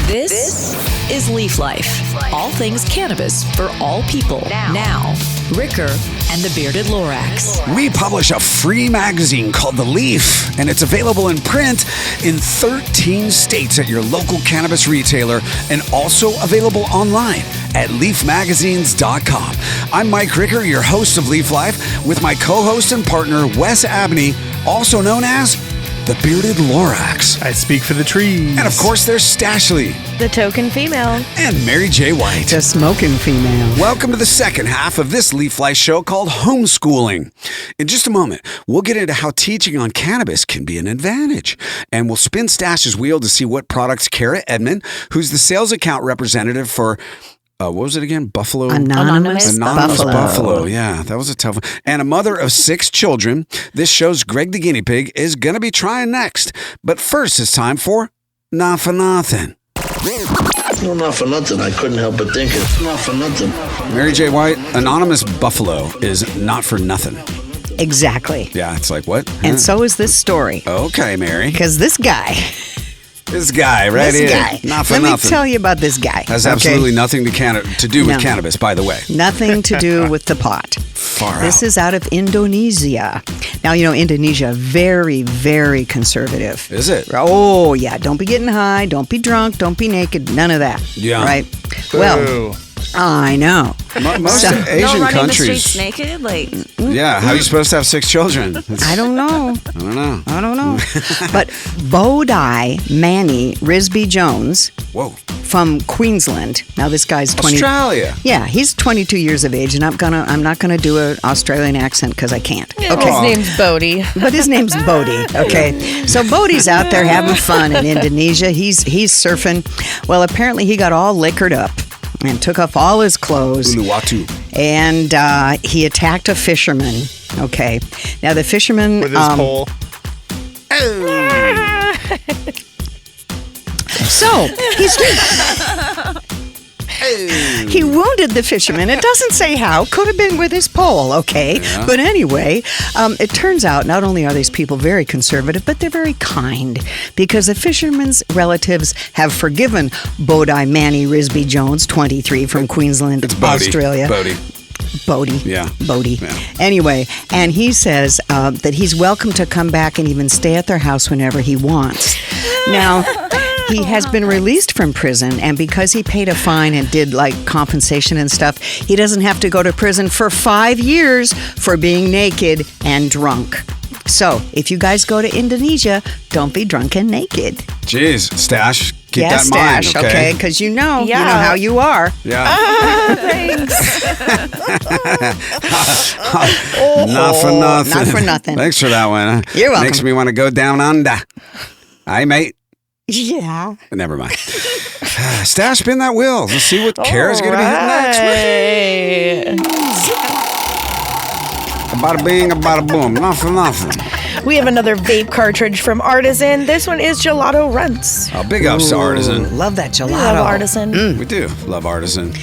This is Leaf Life. All things cannabis for all people. Now, Ricker and the Bearded Lorax. We publish a free magazine called The Leaf, and it's available in print in 13 states at your local cannabis retailer and also available online at leafmagazines.com. I'm Mike Ricker, your host of Leaf Life, with my co-host and partner, Wes Abney, also known as the Bearded Lorax. I speak for the trees. And of course, there's Stashley. The token female. And Mary J. White. The smoking female. Welcome to the second half of this Leaf Life show called Homeschooling. In just a moment, we'll get into how teaching on cannabis can be an advantage. And we'll spin Stash's wheel to see what products CARA EDMUND, who's the sales account representative for what was it again? Buffalo? Anonymous Buffalo. Yeah, that was a tough one. And a mother of 6 children. This show's Greg the Guinea Pig is going to be trying next. But first, it's time for Not For Nothing. Well, not for nothing. I couldn't help but think it's not for nothing. Mary J. White, Anonymous Buffalo is not for nothing. Exactly. Yeah, it's like, what? And so is this story. Okay, Mary. Because this guy right here. Not for Let nothing. me tell you about this guy. Has absolutely nothing to do with cannabis, by the way. Nothing to do with the pot. Far This out. is out of Indonesia. Now, you know, Indonesia, very, very conservative. Is it? Oh, yeah. Don't be getting high. Don't be drunk. Don't be naked. None of that. Yeah. Right? Well, I know. Most No Asian running countries. the streets naked? Like, Yeah, how are you supposed to have 6 children? I don't know. I don't know. But Bodhi Manny Risby Jones Whoa. from Queensland. Now this guy's 20. Australia. Yeah, he's 22 years of age, and I'm not gonna do an Australian accent because I can't. his name's Bodhi. But his name's Bodhi. Okay, so Bodhi's out there having fun in Indonesia. He's surfing. Well, apparently he got all liquored up and took off all his clothes. Uluwatu. And he attacked a fisherman. Okay, now the fisherman with his pole. So he wounded the fisherman. It doesn't say how. Could have been with his pole, okay? Yeah. But anyway, it turns out not only are these people very conservative, but they're very kind because the fisherman's relatives have forgiven Bodhi Manny Risby Jones, 23, from Queensland, Australia. Bodhi. Yeah. Bodhi. Yeah. Anyway, and he says that he's welcome to come back and even stay at their house whenever he wants. Now, he has been released from prison, and because he paid a fine and did like compensation and stuff, he doesn't have to go to prison for 5 years for being naked and drunk. So, if you guys go to Indonesia, don't be drunk and naked. Jeez, Stash. Keep Yeah, that in mind, Stash, okay? Because you know how you are. Yeah. Thanks. Not for nothing. Not for nothing. Thanks for that one. You're welcome. Makes me want to go down under. Aye, mate. Yeah. Never mind. Stash, spin that wheel. Let's see what Cara's going to be hitting next. A bada bing, a bada boom. Not for nothing. We have another vape cartridge from Artizen. This one is Gelato Runtz. Oh, big ups to Artizen. Love that gelato. We love Artizen. We do love Artizen.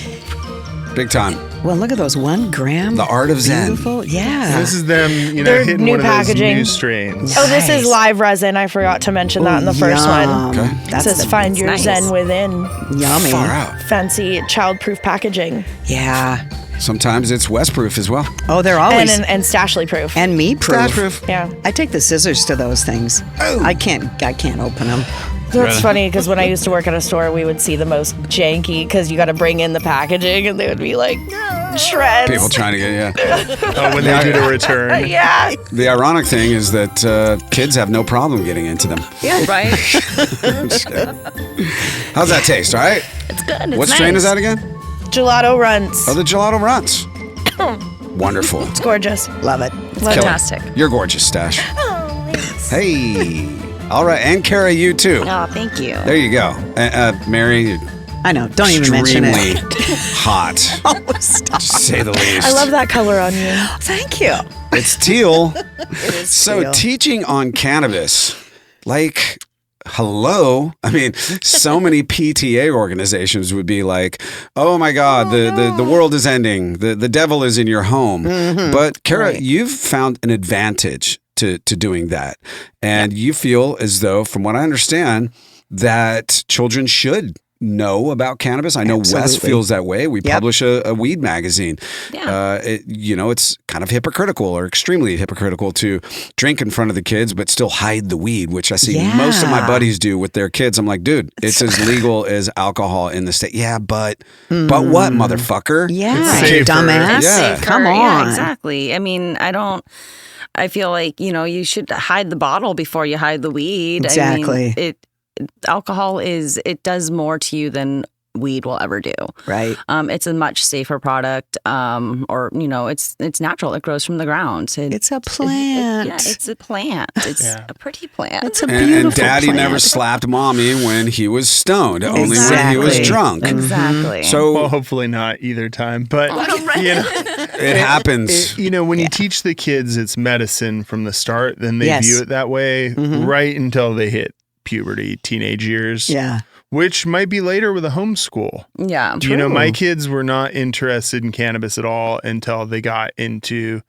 Big time. Well, look at those 1 gram. The art of Zen. Beautiful. Yeah. This is them, Their hitting new one of packaging. those new strains. Oh, this is live resin. I forgot to mention that in the first one. Okay. It says find your Zen within. Yummy. Far out. Fancy child-proof packaging. Yeah. Sometimes it's West-proof as well. Oh, they're always. And Stashly proof. And me proof. Stash-proof. Yeah. I take the scissors to those things. Oh. I can't open them. That's funny because when I used to work at a store, we would see the most janky because you got to bring in the packaging and they would be like shreds. People trying to get, When they do the return. Yeah. The ironic thing is that kids have no problem getting into them. Yeah. Right. How's that taste, all right? It's good. It's What strain is that again? Gelato Runtz. Oh, the Gelato Runtz. Wonderful. It's gorgeous. Love it. Fantastic. You're gorgeous, Stash. Oh, thanks. Hey. All right, and Cara, you too. Oh, thank you. There you go. Mary, I know. Don't even mention extremely it. hot, Oh, stop. to say the least. I love that color on you. Thank you. It's teal. It is So teal. teaching on cannabis, like, hello? I mean, so many PTA organizations would be like, oh my God, the world is ending. The devil is in your home. Mm-hmm. But Cara, Right. you've found an advantage to doing that. And you feel as though, from what I understand, that children should know about cannabis. I know Wes Absolutely. feels that way. We publish a weed magazine. Yeah. It's kind of hypocritical or extremely hypocritical to drink in front of the kids, but still hide the weed, which I see most of my buddies do with their kids. I'm like, dude, it's as legal as alcohol in the state. Yeah, but what, motherfucker? Yeah, It's safer. dumbass. Yeah. Come on. Yeah, exactly. I mean, I feel like, you should hide the bottle before you hide the weed. Exactly. I mean, alcohol it does more to you than weed will ever do. Right. It's a much safer product. It's natural. It grows from the ground. It's a plant. It's a plant. It's a pretty plant. It's a beautiful And Daddy plant. never slapped Mommy when he was stoned, only when he was Exactly. drunk. Exactly. So Well, hopefully not either time, but it happens. when you teach the kids it's medicine from the start, then they Yes. view it that way right until they hit puberty, teenage years. Yeah. Which might be later with a homeschool. yeah. My kids were not interested in cannabis at all until they got into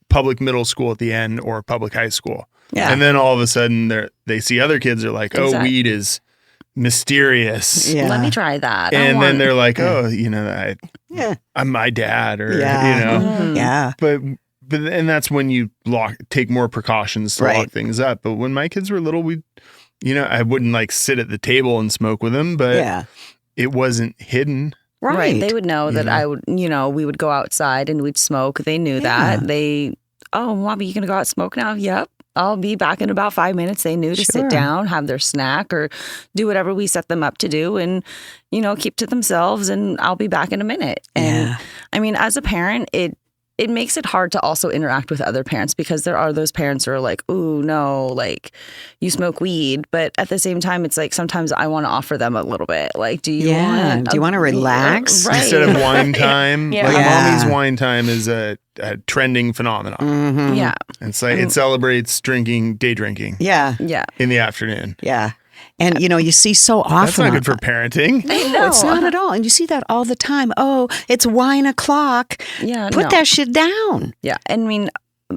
public middle school at the end or public high school. Yeah. And then all of a sudden they see other kids are like, oh, Exactly. weed is mysterious. Yeah. Let me try that. And then they're like, Yeah. I'm my dad or, Yeah. Yeah. But and that's when you take more precautions to lock Right. things up. But when my kids were little, I wouldn't like sit at the table and smoke with them, but Yeah. it wasn't hidden. Right. They would know that I would, we would go outside and we'd smoke. They knew that. Mommy, you going to go out and smoke now? Yep. I'll be back in about 5 minutes. They knew to Sure. sit down, have their snack, or do whatever we set them up to do and, keep to themselves, and I'll be back in a minute. And Yeah. I mean, as a parent, it makes it hard to also interact with other parents, because there are those parents who are like, ooh, no, like, you smoke weed. But at the same time, it's like sometimes I want to offer them a little bit. Like, do you want to relax? Right. Instead of wine time, Yeah. like Yeah. mommy's wine time is a trending phenomenon. Mm-hmm. Yeah. It's like it celebrates day drinking Yeah. Yeah. in the afternoon. Yeah. And, you see so often. That's not good for parenting. No, it's not at all. And you see that all the time. Oh, it's wine o'clock. Yeah. Put no. that shit down. Yeah. I mean,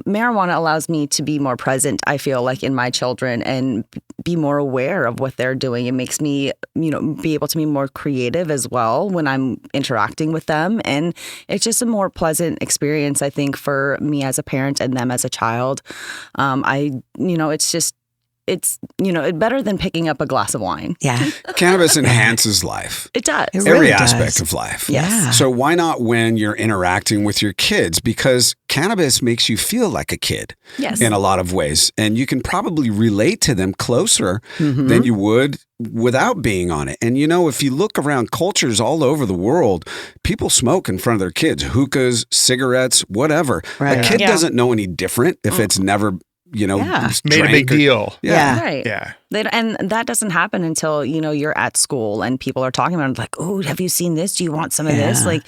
marijuana allows me to be more present, I feel like, in my children and be more aware of what they're doing. It makes me, be able to be more creative as well when I'm interacting with them. And it's just a more pleasant experience, I think, for me as a parent and them as a child. It's better than picking up a glass of wine. Yeah. Cannabis enhances life. It does. It Every really aspect does. of life. Yeah. So why not when you're interacting with your kids? Because cannabis makes you feel like a kid Yes. in a lot of ways. And you can probably relate to them closer than you would without being on it. And if you look around cultures all over the world, people smoke in front of their kids, hookahs, cigarettes, whatever. Right. A kid Yeah. doesn't know any different if it's never, Yeah. Made a big drank or- deal. Yeah. Right. Yeah. And that doesn't happen until, you're at school and people are talking about it, like, oh, have you seen this? Do you want some of this? Yeah. Like,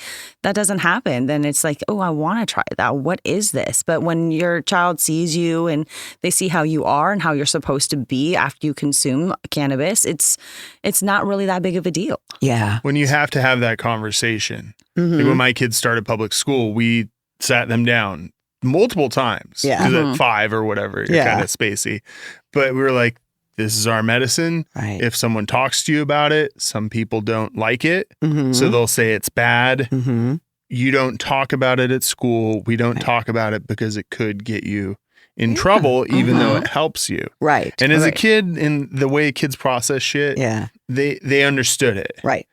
that doesn't happen. Then it's like, oh, I want to try that. What is this? But when your child sees you and they see how you are and how you're supposed to be after you consume cannabis, it's not really that big of a deal. Yeah. When you have to have that conversation. Like when my kids started public school, we sat them down multiple times. Yeah. 'Cause at 5 or whatever, you're Yeah. kind of spacey. But we were like, this is our medicine. Right. If someone talks to you about it, some people don't like it. Mhm. So they'll say it's bad. Mhm. You don't talk about it at school. We don't talk about it because it could get you in trouble, even though it helps you. Right. And as a Right. kid, in the way kids process shit, Yeah. they understood it. Right.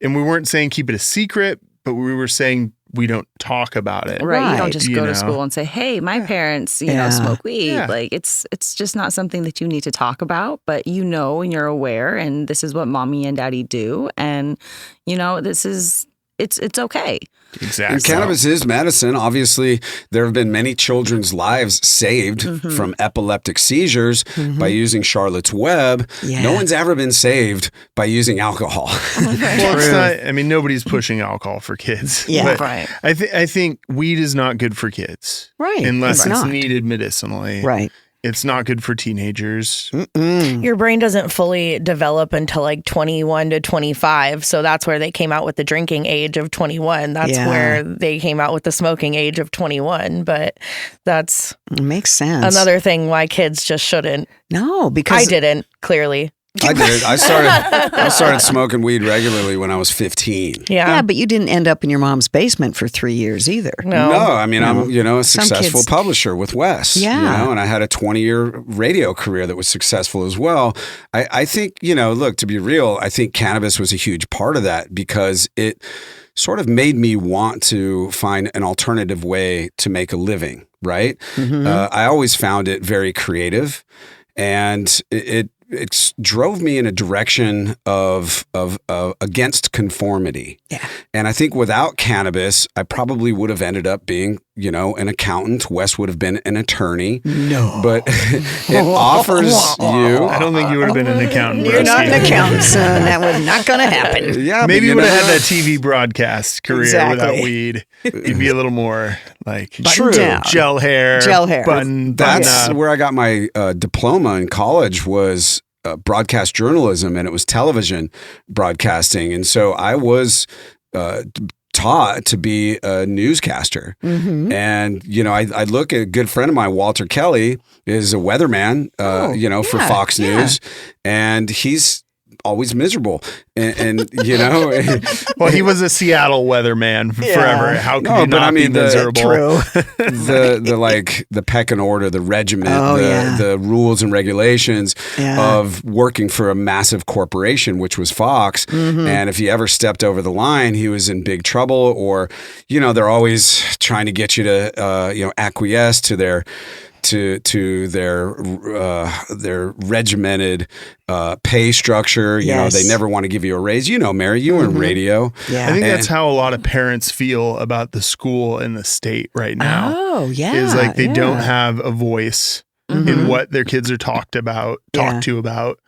And we weren't saying keep it a secret, but we were saying we don't talk about it. Right. You Right. don't just You go know. to school and say, hey, my parents, Yeah. smoke weed. Yeah. Like, it's just not something that you need to talk about, but and you're aware, and this is what mommy and daddy do. And, this is, it's okay. Exactly. And cannabis is medicine. Obviously, there have been many children's lives saved from epileptic seizures by using Charlotte's Web. Yeah. No one's ever been saved by using alcohol. Well, it's not. I mean, nobody's pushing alcohol for kids. Yeah. But Right. I think weed is not good for kids. Right. Unless It's it's not. needed medicinally. Right. It's not good for teenagers. Your brain doesn't fully develop until like 21 to 25. So that's where they came out with the drinking age of 21. That's Yeah. where they came out with the smoking age of 21. But that's It makes sense. another thing why kids just shouldn't. No, because I didn't, clearly. I did. I started smoking weed regularly when I was 15. Yeah, but you didn't end up in your mom's basement for 3 years either. No, I mean, I'm, a successful publisher with Wes. Yeah. And I had a 20-year radio career that was successful as well. I think, look, to be real, I think cannabis was a huge part of that because it sort of made me want to find an alternative way to make a living, right? Mm-hmm. I always found it very creative, and it drove me in a direction of against conformity. Yeah. And I think without cannabis, I probably would have ended up being, an accountant. Wes would have been an attorney. No. But it offers you. I don't think you would have been an accountant. You're not an accountant, son. That was not going to happen. Yeah. Maybe you would have had that TV broadcast career without weed. You'd be a little more like gel hair. Button That's up. where I got my diploma in college was broadcast journalism, and it was television broadcasting. And so I was taught to be a newscaster. Mm-hmm. And, I look at a good friend of mine, Walter Kelly, is a weatherman, for Fox News. And he's always miserable. And well, he was a Seattle weatherman forever. How could he not be miserable? The peck and order, the regiment, the rules and regulations of working for a massive corporation, which was Fox. Mm-hmm. And if he ever stepped over the line, he was in big trouble. Or, they're always trying to get you to, acquiesce to their their regimented pay structure. They never want to give you a raise. Mary, you were in radio. Yeah. I think that's how a lot of parents feel about the school and the state right now. Oh, yeah. Is like they don't have a voice in what their kids are talked to about.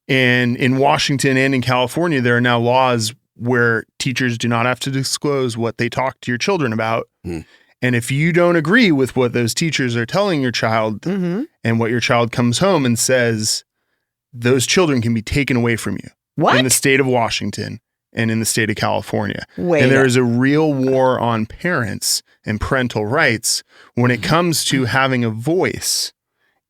And in Washington and in California, there are now laws where teachers do not have to disclose what they talk to your children about. Mm. And if you don't agree with what those teachers are telling your child and what your child comes home and says, those children can be taken away from you. What? In the state of Washington and in the state of California. And there is a real war on parents and parental rights when it comes to having a voice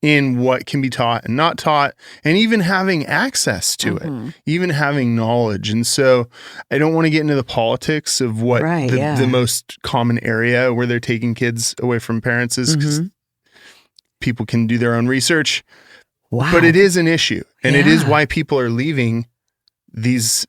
in what can be taught and not taught, and even having access to it, even having knowledge. And so I don't want to get into the politics of what the most common area where they're taking kids away from parents is, because people can do their own research. Wow. But it is an issue. And it is why people are leaving these,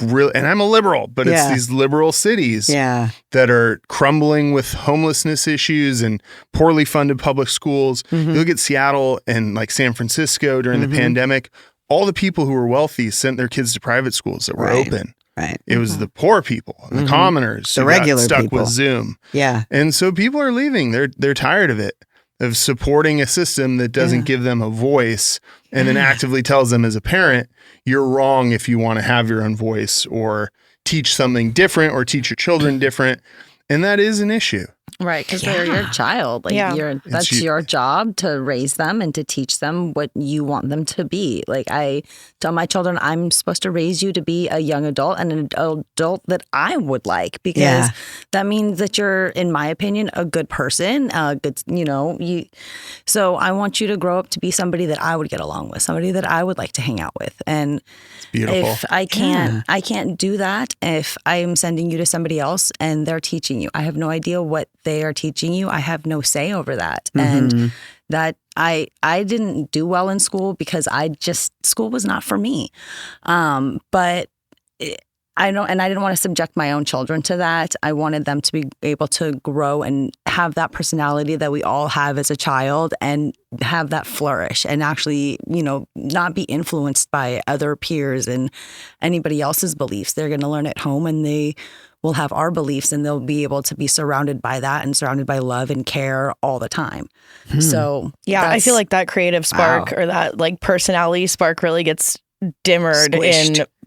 and I'm a liberal, but it's these liberal cities that are crumbling with homelessness issues and poorly funded public schools. You look at Seattle and like San Francisco during the pandemic, all the people who were wealthy sent their kids to private schools that were open. Right. It was the poor people, the commoners, the who regular got stuck people with Zoom. Yeah. And so people are leaving. They're tired of it, of supporting a system that doesn't give them a voice and then actively tells them as a parent, you're wrong if you want to have your own voice or teach something different or teach your children different. And that is an issue. Right, because they're your child. That's your job to raise them and to teach them what you want them to be. Like I tell my children, I'm supposed to raise you to be a young adult and an adult that I would like, because that means that you're, in my opinion, a good person. So I want you to grow up to be somebody that I would get along with, somebody that I would like to hang out with. And beautiful. If I can't do that if I am sending you to somebody else and they're teaching you. I have no idea what they are teaching you. I have no say over that. And that I didn't do well in school because school was not for me. But I didn't want to subject my own children to that. I wanted them to be able to grow and have that personality that we all have as a child and have that flourish and actually, not be influenced by other peers and anybody else's beliefs. They're going to learn at home and they will have our beliefs and they'll be able to be surrounded by that and surrounded by love and care all the time. So I feel like that creative spark or that like personality spark really gets dimmered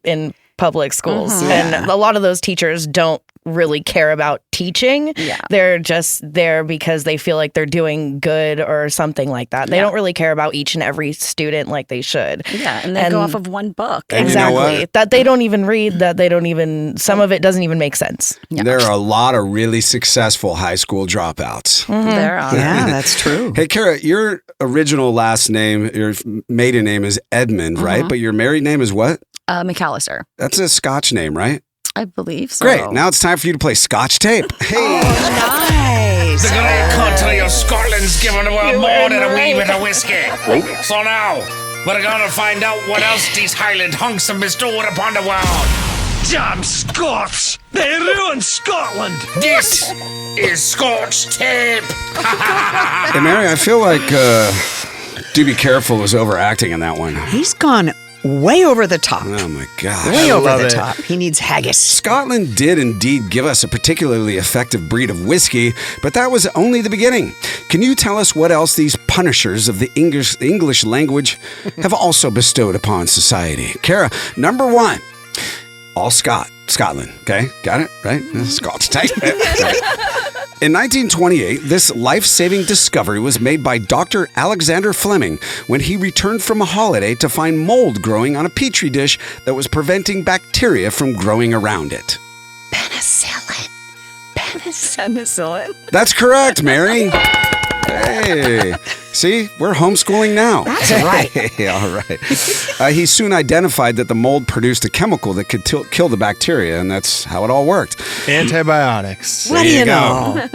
in public schools. And a lot of those teachers don't really care about teaching. Yeah. They're just there because they feel like they're doing good or something like that. They don't really care about each and every student like they should. Yeah, and they go off of one book. And you know Exactly. what? That they don't even read, that they don't even, some of it doesn't even make sense. There are a lot of really successful high school dropouts. There are. Yeah, that's true. Hey, Kara, your original last name, your maiden name is Edmund, right? But your married name is what? McAllister. That's a Scotch name, right? I believe so. Great. Now it's time for you to play Scotch tape. Hey. Nice. The great country of Scotland's given the world more than a wee bit of whiskey. So now, we're gonna find out what else these Highland hunks have bestowed upon the world. Damn Scots! They ruined Scotland! This is Scotch tape. Hey, Mary, I feel like Do Be Careful was overacting in that one. He's gone way over the top. Oh, my gosh. Way over the it. top. He needs haggis. Scotland did indeed give us a particularly effective breed of whiskey, but that was only the beginning. Can you tell us what else these punishers of the English language have also bestowed upon society? Kara, number 1. All Scotland. Okay, got it? Right? Scotch tape. In 1928, this life-saving discovery was made by Dr. Alexander Fleming when he returned from a holiday to find mold growing on a petri dish that was preventing bacteria from growing around it. Penicillin. That's correct, Mary. Hey, see, we're homeschooling now. That's right. Hey, all right. He soon identified that the mold produced a chemical that could kill the bacteria, and that's how it all worked. Antibiotics. What do you know?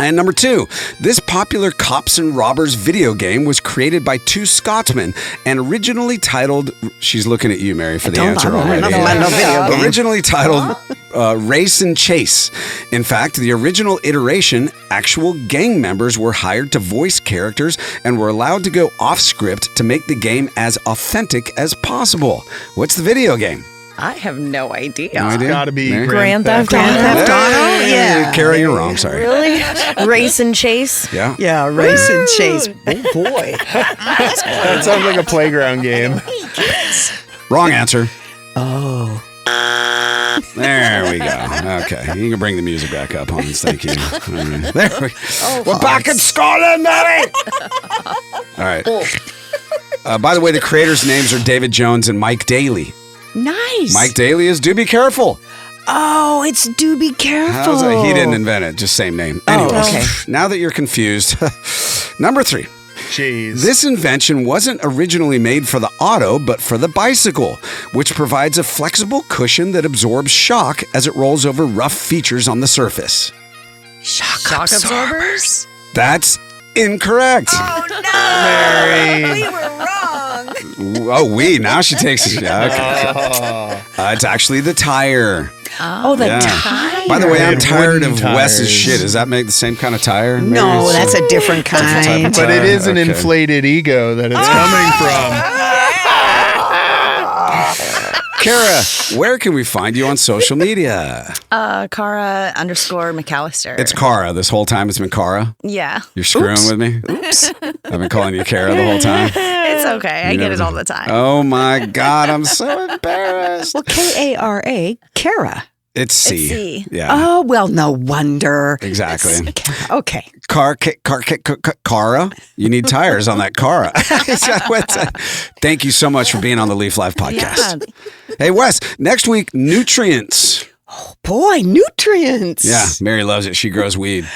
And number 2, this popular cops and robbers video game was created by 2 Scotsmen and originally titled, she's looking at you, Mary, for the answer already. Another video game. Originally titled Race and Chase. In fact, the original iteration, actual gang members were hired to voice characters and were allowed to go off script to make the game as authentic as possible. What's the video game? I have no idea. No idea? Gotta be Mary? Grand Theft Auto. Theft Auto? Yeah. Kara, you're wrong. Sorry. Really? Race and chase? Yeah. Yeah, race and chase. Oh, boy. That sounds like a playground game. Wrong answer. Oh. There we go. Okay. You can bring the music back up, Hans. Thank you. All right. There we go. We're back in Scotland, Mary! All right. By the way, the creators' names are David Jones and Mike Daly. Nice. Mike Daly is Do Be Careful. Oh, it's Do Be Careful. He didn't invent it, just same name. Anyways, okay. Now that you're confused, number 3. Jeez. This invention wasn't originally made for the auto, but for the bicycle, which provides a flexible cushion that absorbs shock as it rolls over rough features on the surface. Shock absorbers? That's incorrect. Oh, no. Mary. We were wrong. Oh, now she takes it. Okay. It's actually the tire. Oh, the Yeah. tire. By the way, I'm And tired of wooden Wes's tires. shit. Does that make the same kind of tire? Mary? No, that's a different type kind. of But it is an Okay. inflated ego that it's coming from. Kara, where can we find you on social media? CARA _ McAllister. It's Cara. This whole time it's been Cara. Yeah. You're screwing with me? Oops. I've been calling you Kara the whole time. It's okay. I You get never it all the time. Oh my God, I'm so embarrassed. Well, Kara, Kara. It's C. It's C. Yeah. Oh, well, no wonder. Exactly. Okay. Cara, you need tires on that Cara. Thank you so much for being on the Leaf Life podcast. Hey, Wes, next week, nutrients. Boy, nutrients. Yeah, Mary loves it. She grows weed.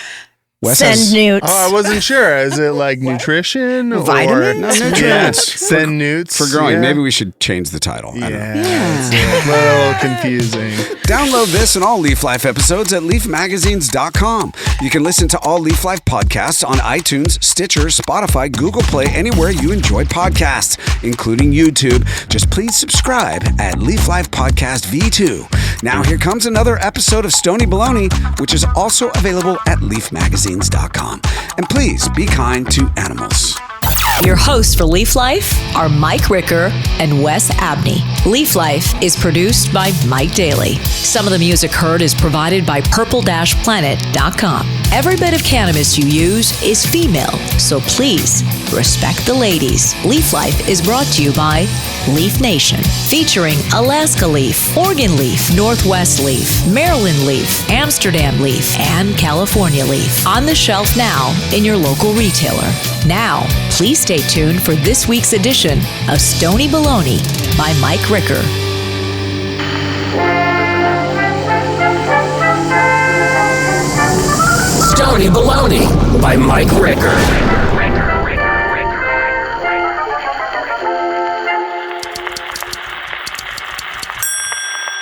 Wes Send has- newts. Oh, I wasn't sure. Is it like nutrition Vitamins? or No, Yeah, nutrients. send newts For growing. Yeah. Maybe we should change the title. I don't know. Yeah, it's a little confusing. Download this and all Leaf Life episodes at leafmagazines.com. You can listen to all Leaf Life podcasts on iTunes, Stitcher, Spotify, Google Play, anywhere you enjoy podcasts, including YouTube. Just please subscribe at Leaf Life Podcast V2. Now here comes another episode of Stony Baloney, which is also available at leafmagazines.com. And please be kind to animals. Your hosts for Leaf Life are Mike Ricker and Wes Abney. Leaf Life is produced by Mike Daly. Some of the music heard is provided by purple-planet.com. Every bit of cannabis you use is female, so please respect the ladies. Leaf Life is brought to you by Leaf Nation, featuring Alaska Leaf, Oregon Leaf, Northwest Leaf, Maryland Leaf, Amsterdam Leaf, and California Leaf. On the shelf now in your local retailer. Now, please stay tuned for this week's edition of Stony Baloney by Mike Ricker. Stony Baloney by Mike Ricker.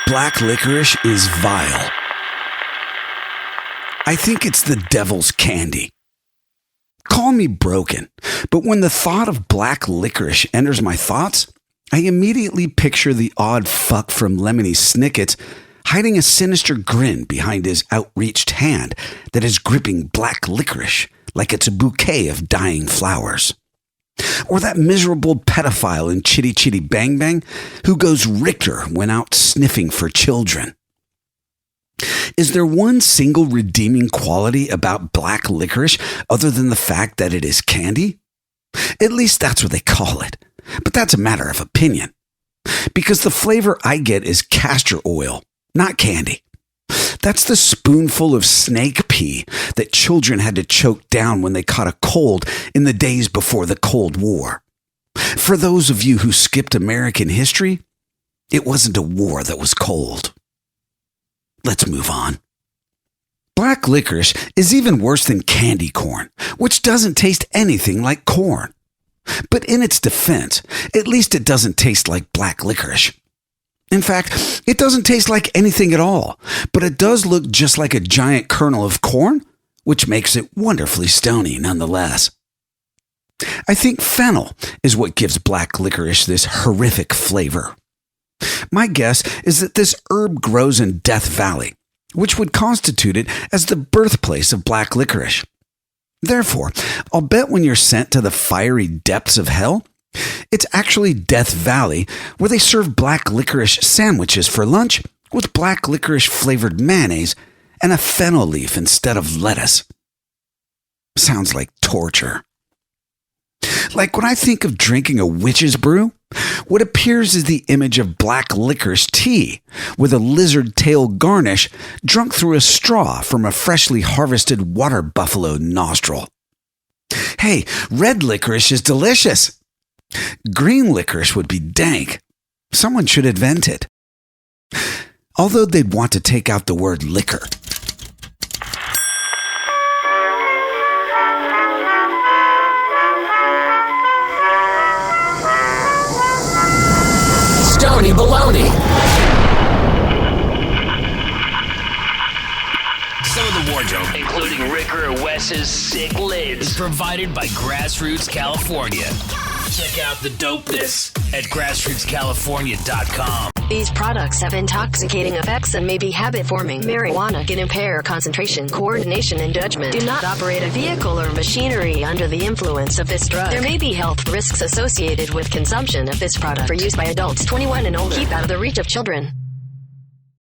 Black licorice is vile. I think it's the devil's candy. Call me broken, but when the thought of black licorice enters my thoughts, I immediately picture the odd fuck from Lemony Snicket hiding a sinister grin behind his outreached hand that is gripping black licorice like it's a bouquet of dying flowers. Or that miserable pedophile in Chitty Chitty Bang Bang who goes Richter when out sniffing for children. Is there one single redeeming quality about black licorice other than the fact that it is candy? At least that's what they call it. But that's a matter of opinion. Because the flavor I get is castor oil, not candy. That's the spoonful of snake pee that children had to choke down when they caught a cold in the days before the Cold War. For those of you who skipped American history, it wasn't a war that was cold. Let's move on. Black licorice is even worse than candy corn, which doesn't taste anything like corn. But in its defense, at least it doesn't taste like black licorice. In fact, it doesn't taste like anything at all, but it does look just like a giant kernel of corn, which makes it wonderfully stony nonetheless. I think fennel is what gives black licorice this horrific flavor. My guess is that this herb grows in Death Valley, which would constitute it as the birthplace of black licorice. Therefore, I'll bet when you're sent to the fiery depths of hell, it's actually Death Valley where they serve black licorice sandwiches for lunch with black licorice flavored mayonnaise and a fennel leaf instead of lettuce. Sounds like torture. Like when I think of drinking a witch's brew, what appears is the image of black licorice tea with a lizard tail garnish drunk through a straw from a freshly harvested water buffalo nostril. Hey, red licorice is delicious. Green licorice would be dank. Someone should invent it. Although they'd want to take out the word liquor. Stony Baloney. Some of the wardrobe, Including Ricker Wes's sick lids. is provided by Grassroots California. Check out the dopeness at grassrootscalifornia.com. These products have intoxicating effects and may be habit-forming. Marijuana can impair concentration, coordination, and judgment. Do not operate a vehicle or machinery under the influence of this drug. There may be health risks associated with consumption of this product. For use by adults 21 and older. Keep out of the reach of children.